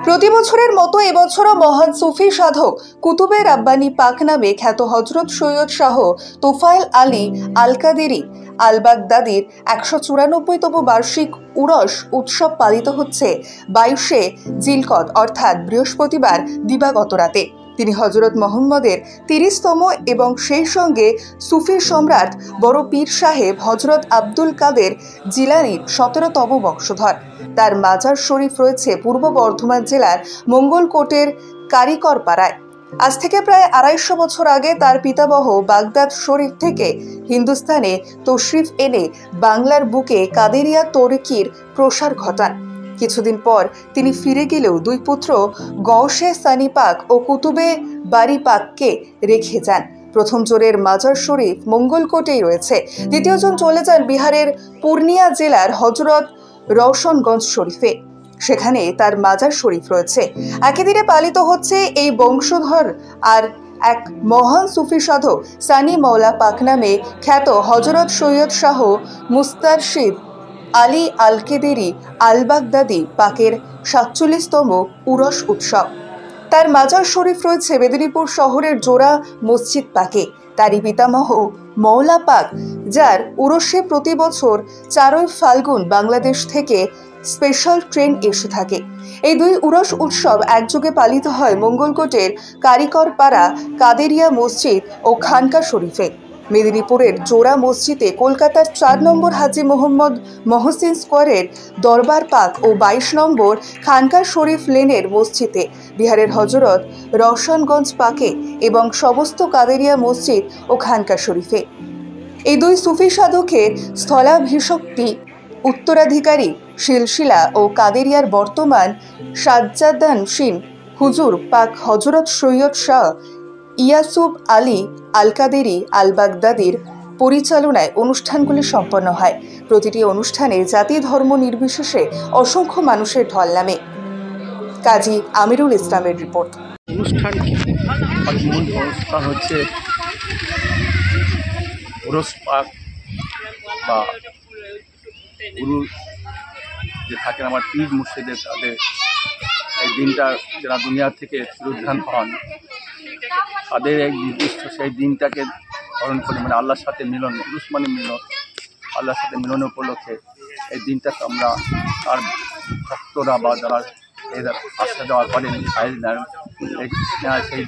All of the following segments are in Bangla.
প্রতি বছরের মতো এবছরও মহান সুফি সাধক কুতুবে রাব্বানী পাক নামে খ্যাত হযরত সৈয়দ শাহ তোফায়েল আলী আল কাদেরী আল বাগদাদীর ১৯৪তম বার্ষিক উরস উৎসব পালিত হচ্ছে ২২শে জিলকদ অর্থাৎ বৃহস্পতিবার দিবাগত রাতে। তিনি হযরত মুহাম্মদের ৩০তম এবং সেই সঙ্গে সুফি সম্রাট বড় পীর সাহেব হযরত আব্দুল কাদের জিলানীর ১৭তম বংশধর। তার মাজার শরীফ রয়েছে পূর্ব বর্ধমান জেলার মঙ্গলকোটের কারিকরপাড়ায়। আজ থেকে প্রায় ২৫০ বছর আগে তার পিতামহ বাগদাদ শরীফ থেকে হিন্দুস্তানে তশরিফ এনে বাংলার বুকে কাদেরিয়া তরিকির প্রসার ঘটান। কিছুদিন পর তিনি ফিরে গেলেও দুই পুত্র গওসে সানি পাক ও কুতুবে বারি পাককে রেখে যান। প্রথম জনের মাজার শরীফ মঙ্গলকোটেই রয়েছে। দ্বিতীয়জন চলে যান বিহারের পূর্ণিয়া জেলার হযরত রওশনগঞ্জ শরীফে, সেখানে তার মাজার শরীফ রয়েছে। একই দিনে পালিত হচ্ছে এই বংশধর আর এক মহান সুফি সাধক সানি মৌলা পাক নামে খ্যাত হযরত সৈয়দ শাহ মুস্তারশিদ আলী আল কাদেরী আল বাগদাদী পাকের ৪৭তম উরস উৎসব। তার মাজার শরীফ রয়েছে মেদিনীপুর শহরের জোড়া মসজিদ পাকে। তারই পিতামহ মৌলা পাক, যার উরসে প্রতি বছর ৪ই ফাল্গুন বাংলাদেশ থেকে স্পেশাল ট্রেন এসে থাকে। এই দুই উরস উৎসব একযোগে পালিত হয় মঙ্গলকোটের কারিকরপাড়া কাদেরিয়া মসজিদ ও খানকা শরীফে। মেদিনীপুরের জোড়া মসজিদে কলকাতার ৪ নম্বর হাজী মোহাম্মদ মহসিন স্কোয়ারের দরবার পাক ও ২২ নম্বর খানকা শরীফ লেনের মসজিদে, বিহারের হযরত রওশনগঞ্জ পাকে এবং সমস্ত কাদেরিয়া মসজিদ ও খানকা শরীফে। এই দুই সুফি সাধকের স্থলাভিষিক্তি উত্তরাধিকারী সিলসিলা ও কাদেরিয়ার বর্তমান সাজ্জাদানশীন হুজুর পাক হযরত সৈয়দ শাহ ইয়াসুব আলী আল কাদেরী আল বাগদাদীর পরিচালনায় অনুষ্ঠানগুলি সম্পন্ন হয়। প্রতিটি অনুষ্ঠানে জাতি ধর্ম নির্বিশেষে অসংখ্য মানুষের ঢল নামে। কাজী আমিরুল ইসলামের রিপোর্ট। অনুষ্ঠান মূল অনুষ্ঠান হচ্ছে উরস পাক বা গুরু যে থাকেন আমার পীর মুর্শিদের, তাদের এই দিনটা যারা দুনিয়া থেকে তিরোধান হন তাদের এক নির্দিষ্ট সেই দিনটাকে স্মরণ করে, মানে আল্লাহর সাথে মিলন, উরুস মানে মিলন, আল্লাহর সাথে মিলন উপলক্ষে এই দিনটাকে আমরা তার ভক্তরা বা যারা এদের আশা দেওয়া করেন সেই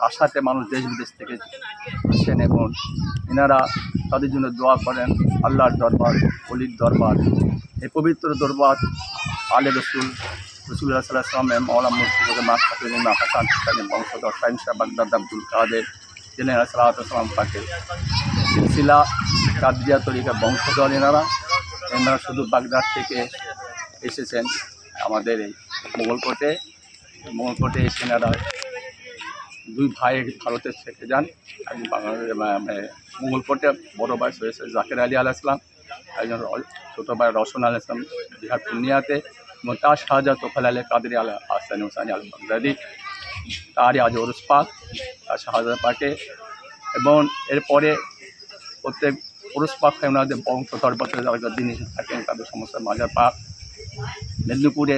আশাতে মানুষ দেশ বিদেশ থেকে আসেন এবং এনারা তাদের জন্য দোয়া করেন। আল্লাহর দরবার, অলির দরবার, এই পবিত্র দরবার আলে রসুল্লাহ সাল্লাল্লাহু আলাইহি ওয়াসাল্লাম মওলা মুর্শিদ মাকাতুল হাসান বংশধর শাহ বাগদাদ আব্দুল কাদের জিলানী সালাম পাকে সিলসিলা কাদরিয়া তরিকা বংশধর। এনারা শুধু বাগদাদ থেকে এসেছেন আমাদের এই মঙ্গলকোটে এসে এনারা দুই ভাই ভারতে থেকে যান। একজন মঙ্গলকোটে বড় ভাই হয়েছে জাকির আলী আলাইহিস সালাম, একজন ছোটো ভাই রওশন আলাইহিস সালাম বিহার পূর্ণিয়াতে, এবং তার শাহজাদ তোফায়েল আলী কাদেরী আল হাসান হুসাইনি আল বাগদাদী, তারই আজ উরুস পাক তার শাহজাদ পাকে। এবং এরপরে প্রত্যেক উরুস পাক হয় ওনাদের বংশধর বছরে যারা দিন এসে থাকেন তাদের সমস্ত মাজার পাক। মেদিনীপুরে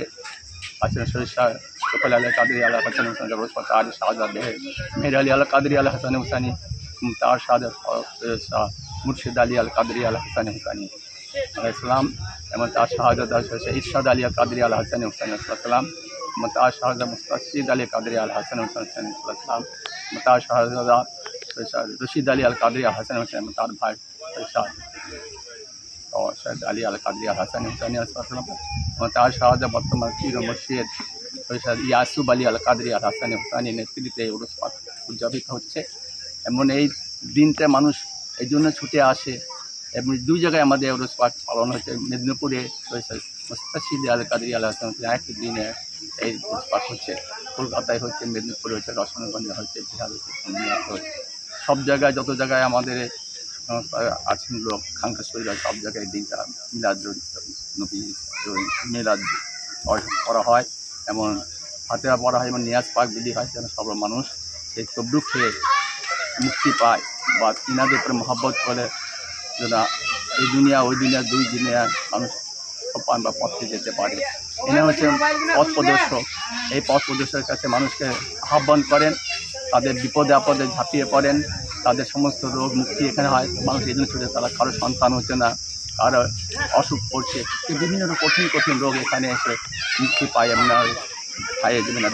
আছেন সৈয়দ শাহ তোফায়েল আলী কাদেরী আল হাসান হুসাইনি উরুস পাক, তার শাহজাদ মেহের আলী আল কাদেরী আল হাসান হুসাইনি, তার শাহজাদ সৈয়দ শাহ মুর্শিদ আলী আল কাদেরী আল হাসান হুসাইনি ইসলাম, এবং তার শাহজাদ ইরশাদ আলী কাদেরী আল হাসান হুসাইন ইসলাম, এবং তার শাহজাদ মুস্তারশিদ আলী কাদেরী আল হাসান হুসাইন ইসলাম, এবং তার শাহজাদা রশিদ আলী আল কাদেরী আল হাসান হুসাইন, তার ভাই শহীদ আলী আল কাদেরী আল হাসান হুসাইন ইসলাম, এবং তার শাহজাদা বর্তমান পীর মুর্শিদ ইয়াসুব আলী আল কাদেরী আল হাসান হুসাইনি নেতৃত্বে উরুস পাক উদযাপিত হচ্ছে। এমন এই দিনটা মানুষ এই জন্য ছুটে আসে এবং দুই জায়গায় আমাদের উরুস পাক পালন হচ্ছে। মেদিনীপুরে মুস্তারশিদ আল কাদেরী আল হাসান একই দিনে এই উরুস পাক হচ্ছে, কলকাতায় হচ্ছে, মেদিনীপুরে হচ্ছে, রওশনগঞ্জে হচ্ছে, বিহার হচ্ছে, পূর্ণিয়াতে হচ্ছে। সব জায়গায় যত জায়গায় আমাদের আছেন লোক খানকা শরীফ, সব জায়গায় দিনটা মিলাদ নবী মিলাদ করা হয়, এমন ফাতিহা পড়া হয় এবং নিয়াজ পাক বিধি হয় যেন সব মানুষ সেই তবরুক খেয়ে মুক্তি পায় বা ইনাদের উপরে মহব্বত করে, যেন এই দুনিয়া ওই দুনিয়া দুই দুনিয়া মানুষ সোপান বা পথে যেতে পারে। এনে হচ্ছে পথ প্রদর্শক। এই পথ প্রদর্শকের কাছে মানুষকে আহ্বান করেন, তাদের বিপদে আপদে ঝাঁপিয়ে পড়েন, তাদের সমস্ত রোগ মুক্তি এখানে হয়। মানুষ এই জন্য ছুটে, তারা কারো সন্তান হচ্ছে না, কারো অসুখ পড়ছে, বিভিন্ন কঠিন কঠিন রোগ এখানে এসে মুক্তি পায়। আমরা খাইয়ে দেবেন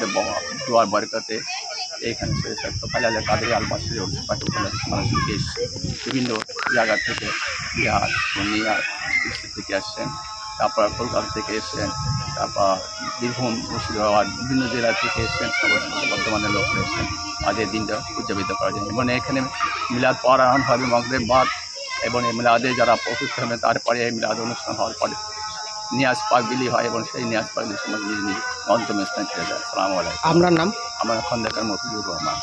দোয়ার বরকতে এইখানে তোফাইল কাদের আলবাসী মানুষকে বিভিন্ন জায়গা থেকে বিহার, পূর্ণিয়া থেকে আসছেন, তারপর কলকাতা থেকে এসছেন, তারপর বীরভূম, মুর্শিদাবাদ বিভিন্ন জেলা থেকে এসছেন, বর্ধমানের লোক এসছেন আজ এই দিনটা উদযাপিত করার জন্য। এবং এখানে মিলাদ পড়ানো হবে মাগরিব বাদ, এবং এই মিলাদে যারা অসুস্থ হবে তারপরে এই মিলাদ অনুষ্ঠান হওয়ার পরে নিয়াজ পাক বিলি হয়, এবং সেই নিয়াজ পাক বিলির সময় নিজ নিজ গন্তব্যস্থানে ফিরে যায়। আসসালামু আলাইকুম। আপনার নাম? আমার খন্দকার মফিজুর রহমান।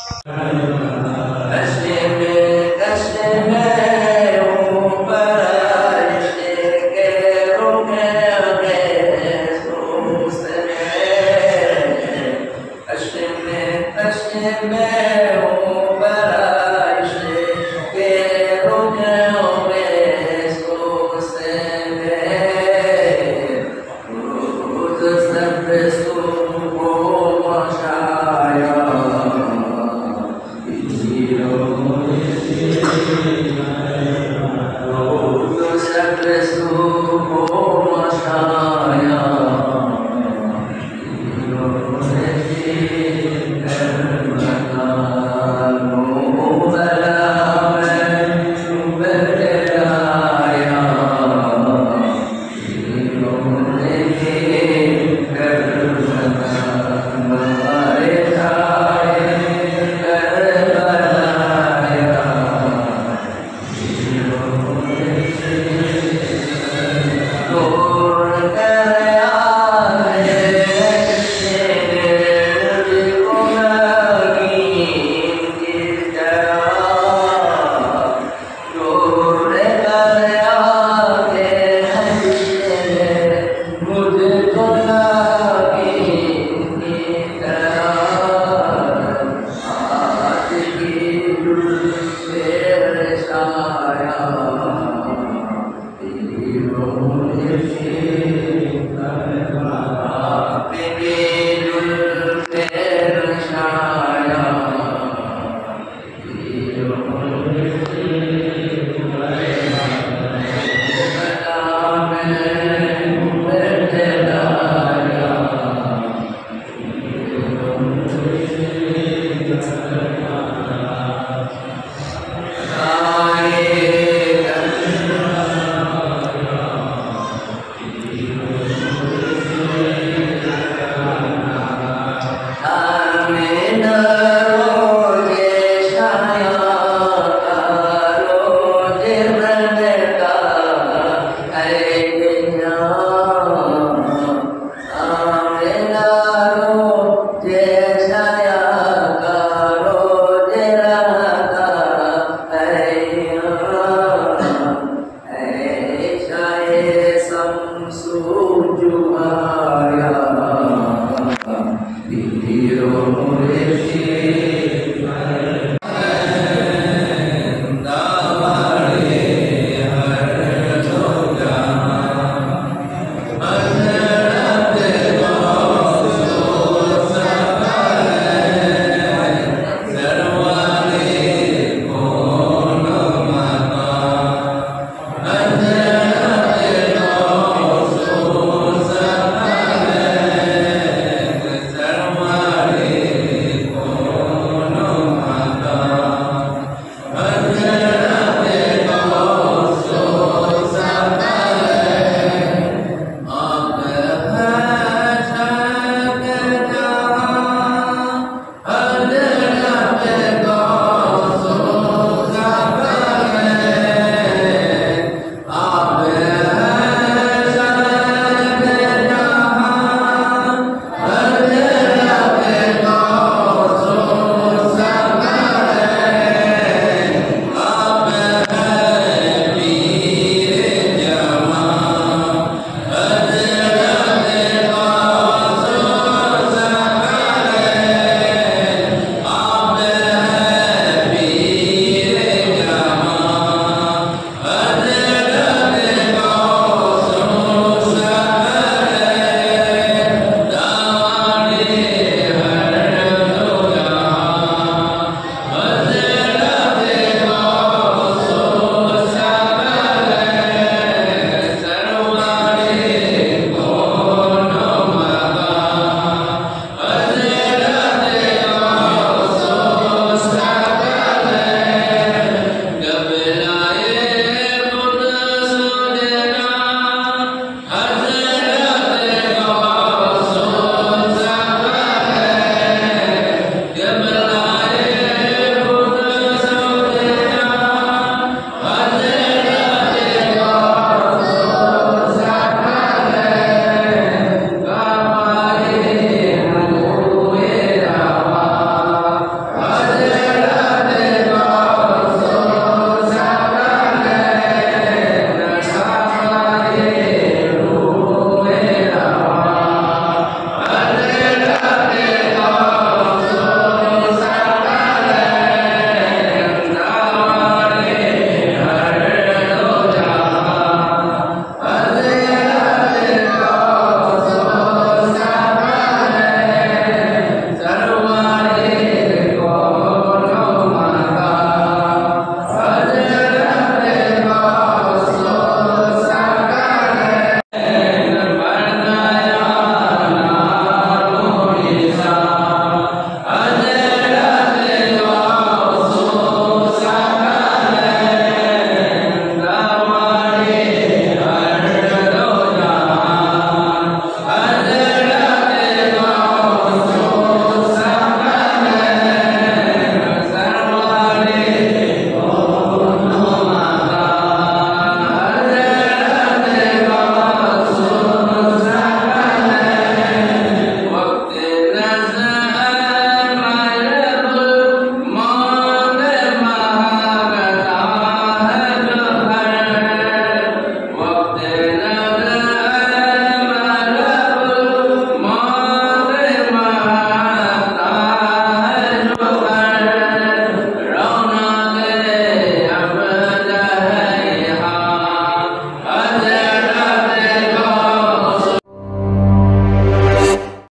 Amina